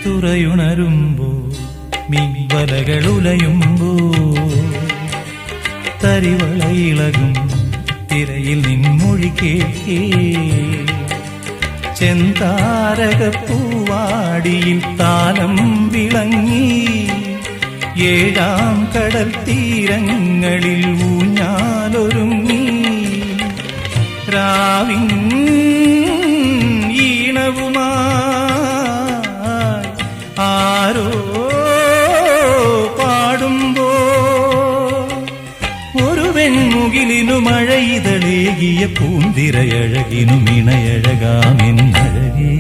തുറയുണരുമ്പോ മീൻവലകളുലയുമ്പോ തരിവളയിളകും തിരയിൽ നിൻമൊഴി കേൾക്കേ ചെന്താരകപ്പൂവാടിയിൽ താലം വിളങ്ങി ഏഴാം കടൽ തീരങ്ങളിൽ ഊഞ്ഞാലൊരുങ്ങി രാവിൻ ഈണവുമായി ആരോ പാടുമ്പോ ഒരു വെൺമുകിലിനു മഴയിതളേകിയ പൂന്തിരയഴകിനു മിണയഴകാമെന്നഴകേ